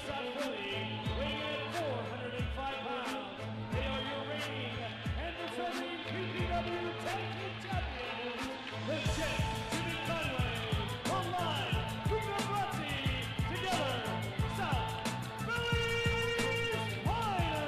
of South Philly, weighing in at 405 pounds. They are your reigning and defending PPW Tag Team Champions, the Jet Jimmy Conway, online, Luca Brazzi, together, South Philly's finest.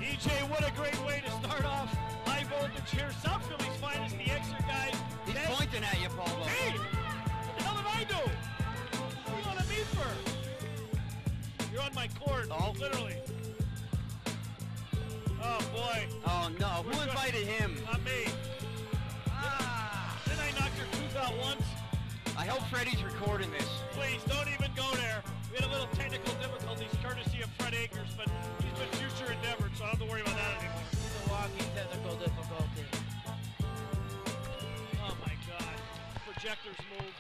EJ, what a great way to start off high voltage here. South Philly's finest, the ExerGuys. He's pointing at you, Pablo. Hey! What the hell did I do? What do you want to meet for? You're on my court, literally. Oh, boy. Oh, no. Who invited him? Not me. Didn't I knock your tooth out once? I hope Freddie's recording this. Please, don't even go there. We had a little technical difficulties courtesy of Fred Akers, but he's been future endeavored, so I don't have to worry about that anymore. He's a walking technical difficulty. Oh my God. Projectors moved.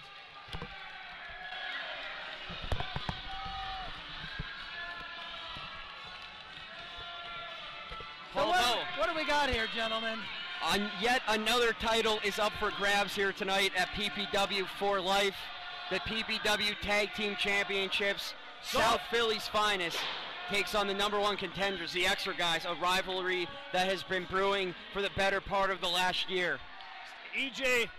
So what do we got here, gentlemen? Yet another title is up for grabs here tonight at PPW for Life. The PPW Tag Team Championships. South Philly's finest takes on the #1 contenders, the ExerGuys, a rivalry that has been brewing for the better part of the last year. EJ,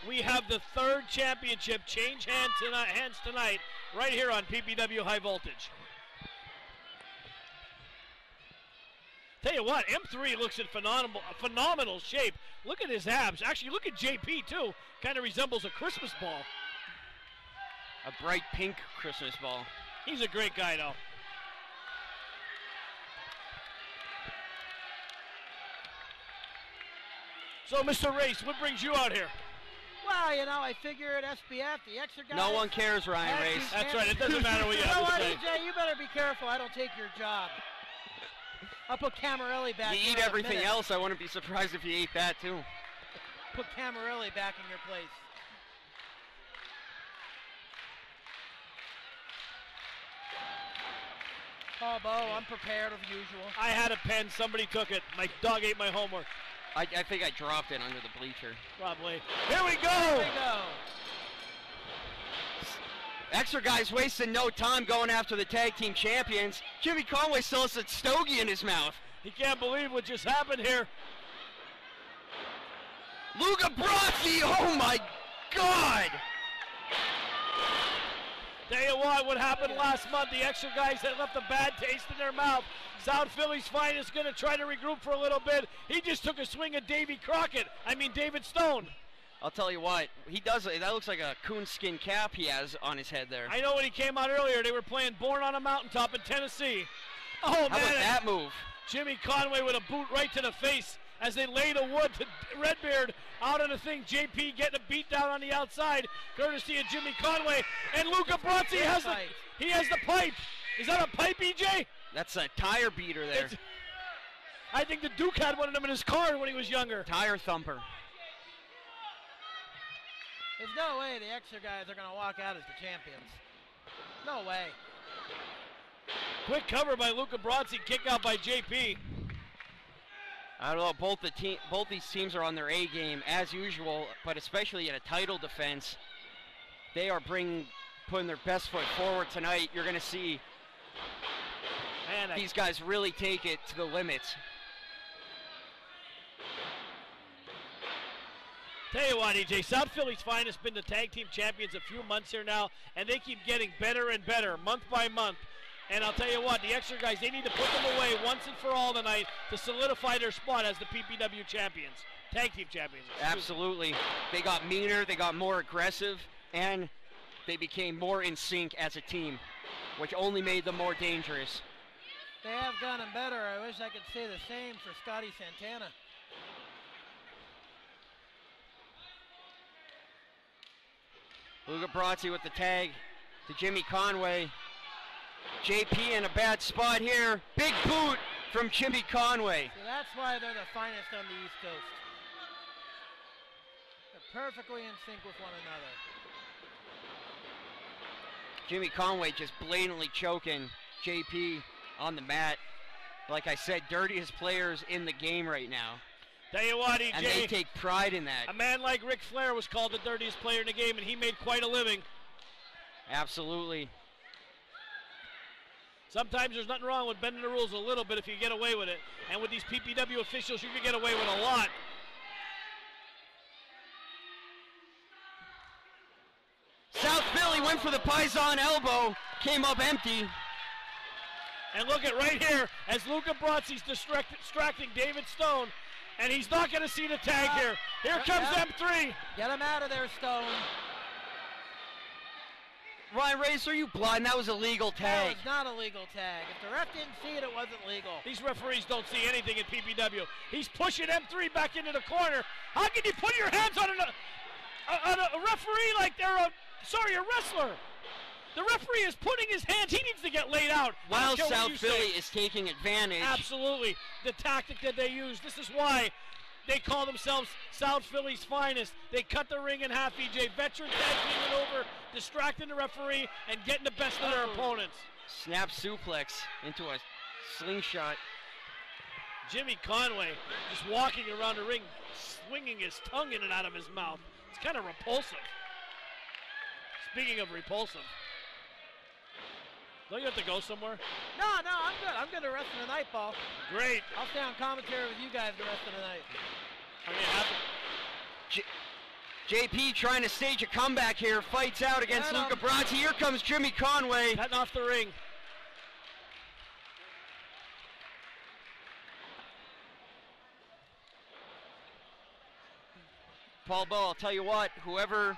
we have the third championship change hands tonight right here on PPW High Voltage. Tell you what, M3 looks in phenomenal shape. Look at his abs. Actually, look at JP too. Kind of resembles a Christmas ball. A bright pink Christmas ball. He's a great guy, though. So, Mr. Race, what brings you out here? Well, you know, I figured SPF, the ExerGuys. No one cares, Ryan Race. That's right. It doesn't matter what you have to say. You know what, EJ? You better be careful. I don't take your job. I'll put Camarelli back. You eat everything else. I wouldn't be surprised if you ate that, too. Put Camarelli back in your place. Oh, Bo, I'm prepared as usual. I had a pen. Somebody took it. My dog ate my homework. I think I dropped it under the bleacher. Probably. Here we go. Here we go. ExerGuys wasting no time going after the tag team champions. Jimmy Conway still has a stogie in his mouth. He can't believe what just happened here. Luca Brazzi, oh my God! Tell you what happened last month, the ExerGuys had left a bad taste in their mouth. South Philly's finest going to try to regroup for a little bit. He just took a swing at David Stone. I'll tell you what, he does. That looks like a coonskin cap he has on his head there. I know when he came out earlier, they were playing Born on a Mountaintop in Tennessee. Oh, man. How about that move? Jimmy Conway with a boot right to the face as they lay the wood to Redbeard out on the thing. JP getting a beat down on the outside, courtesy of Jimmy Conway. And Luca Brazzi has the pipe. Is that a pipe, EJ? That's a tire beater there. I think the Duke had one of them in his car when he was younger. Tire thumper. There's no way the ExerGuys are going to walk out as the champions. No way. Quick cover by Luca Brazzi, kick out by JP. I don't know, both these teams are on their A game as usual, but especially in a title defense, they are putting their best foot forward tonight. You're going to see these guys really take it to the limits. Tell you what, EJ, South Philly's finest been the tag team champions a few months here now, and they keep getting better and better month by month. And I'll tell you what, the ExerGuys, they need to put them away once and for all tonight to solidify their spot as the PPW champions, tag team champions. Absolutely. They got meaner, they got more aggressive, and they became more in sync as a team, which only made them more dangerous. They have gotten better. I wish I could say the same for Scotty Santana. Luca Brazzi with the tag to Jimmy Conway. JP in a bad spot here. Big boot from Jimmy Conway. So that's why they're the finest on the East Coast. They're perfectly in sync with one another. Jimmy Conway just blatantly choking JP on the mat. Like I said, dirtiest players in the game right now. Tell you what, EJ. And they take pride in that. A man like Ric Flair was called the dirtiest player in the game, and he made quite a living. Absolutely. Sometimes there's nothing wrong with bending the rules a little bit if you get away with it. And with these PPW officials, you can get away with a lot. South Philly went for the Paisan elbow, came up empty. And look at right here, as Luca Brazzi's distracting David Stone, and he's not going to see the tag here. Here comes M3. Get him out of there, Stone. Ryan Race, are you blind? That was a legal tag. That was not a legal tag. If the ref didn't see it, it wasn't legal. These referees don't see anything in PPW. He's pushing M3 back into the corner. How can you put your hands on a referee like they're a wrestler? The referee is putting his hands. He needs to get laid out. While South Philly is taking advantage. Absolutely. The tactic that they use. This is why they call themselves South Philly's finest. They cut the ring in half, EJ. Veteran tag teaming over, distracting the referee, and getting the best of their opponents. Snap suplex into a slingshot. Jimmy Conway just walking around the ring, swinging his tongue in and out of his mouth. It's kind of repulsive. Speaking of repulsive. Don't you have to go somewhere? No, I'm good. I'm good the rest of the night, Paul. Great. I'll stay on commentary with you guys the rest of the night. I mean, JP trying to stage a comeback here, fights out against Luca Brazzi. Here comes Jimmy Conway. cutting off the ring. Paul Bowe, I'll tell you what, whoever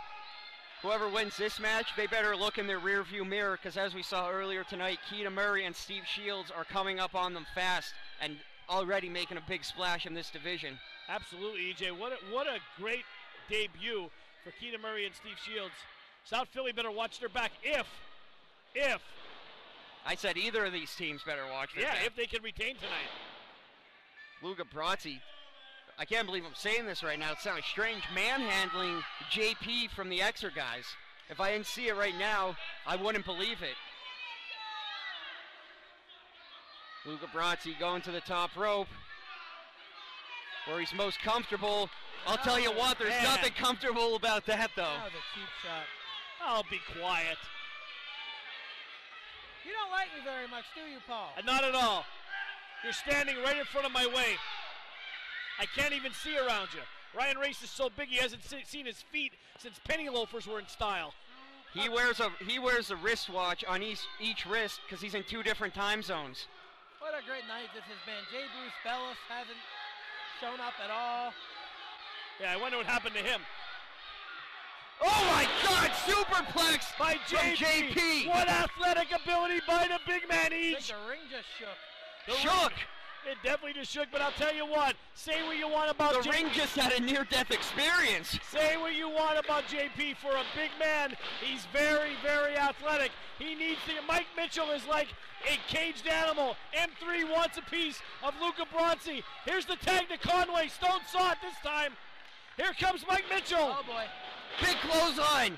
wins this match, they better look in their rearview mirror, because as we saw earlier tonight, Keita Murray and Steve Shields are coming up on them fast and already making a big splash in this division. Absolutely, EJ. What a great debut for Keita Murray and Steve Shields. South Philly better watch their back if I said either of these teams better watch their back. Yeah, if they can retain tonight. Luca Brazzi, I can't believe I'm saying this right now. It sounds strange. Manhandling JP from the ExerGuys. If I didn't see it right now, I wouldn't believe it. Luca Brazzi going to the top rope, where he's most comfortable. I'll tell you what, there's nothing comfortable about that, though. That was a cheap shot. Oh, be quiet. You don't like me very much, do you, Paul? Not at all. You're standing right in front of my way. I can't even see around you. Ryan Race is so big he hasn't seen his feet since penny loafers were in style. He wears a wristwatch on each wrist because he's in 2 different time zones. What a great night this has been. J. Bruce Bellis hasn't shown up at all. Yeah, I wonder what happened to him. Oh my God! Superplex by JP. What athletic ability by the big man I each. think the ring just shook. Shook. It definitely just shook, but I'll tell you what. Say what you want about the ring just had a near-death experience. Say what you want about JP. For a big man, he's very, very athletic. He needs to. Mike Mitchell is like a caged animal. M3 wants a piece of Luca Brazzi. Here's the tag to Conway. Stone saw it this time. Here comes Mike Mitchell. Oh boy. Big clothesline.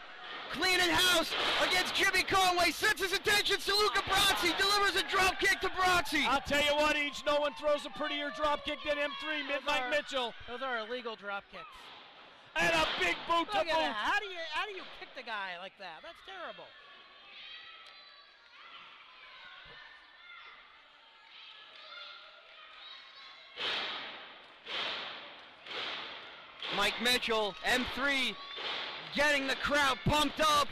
Cleaning house against Jimmy Conway. Sets his attention to Luca Brazzi. Delivers a drop kick to Brazzi. I'll tell you what, each no one throws a prettier drop kick than M3, Mike Mitchell. Those are illegal drop kicks. And a big boot to Look at boot. that. How do you kick the guy like that? That's terrible. Mike Mitchell, M3, getting the crowd pumped up.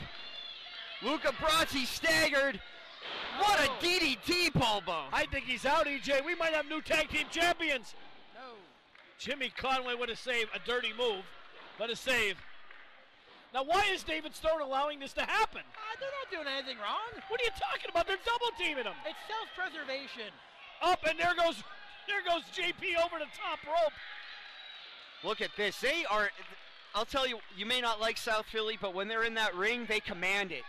Luca Brazzi staggered. What a DDT, Bobo. I think he's out, EJ. We might have new tag team champions. No. Jimmy Conway with a save, a dirty move, but a save. Now, why is David Stone allowing this to happen? They're not doing anything wrong. What are you talking about? They're double teaming him. It's self-preservation. Up, and there goes JP over the top rope. Look at this. They are, I'll tell you, you may not like South Philly, but when they're in that ring, they command it.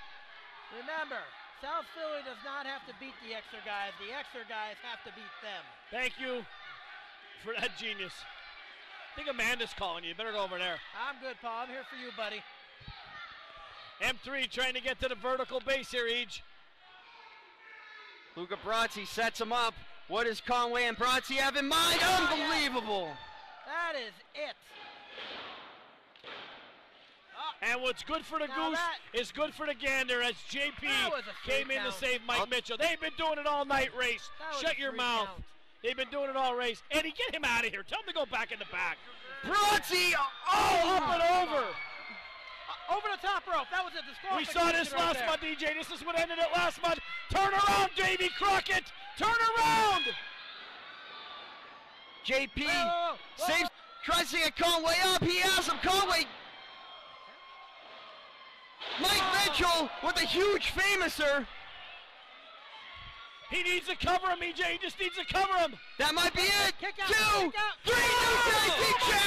Remember, South Philly does not have to beat the ExerGuys. The ExerGuys have to beat them. Thank you for that genius. I think Amanda's calling you. You better go over there. I'm good, Paul. I'm here for you, buddy. M3 trying to get to the vertical base here, Eej. Luca Brasi sets him up. What does Conway and Brasi have in mind? Unbelievable. That is it. And what's good for the goose is good for the gander as JP came in to save Mike Mitchell. They've been doing it all night, Race. Shut your mouth. They've been doing it all, Race. Eddie, get him out of here. Tell him to go back in the back. Brasi, up and over. Over the top rope. That was a disqualification. We saw this last month, DJ. This is what ended it last month. Turn around, Davey Crockett. Turn around. JP saves, tries to get Conway up. He has him. Conway. Mike Mitchell with a huge famouser. He needs to cover him, EJ. He just needs to cover him. That might be it. Kick out, 2, 3, new tag team champions.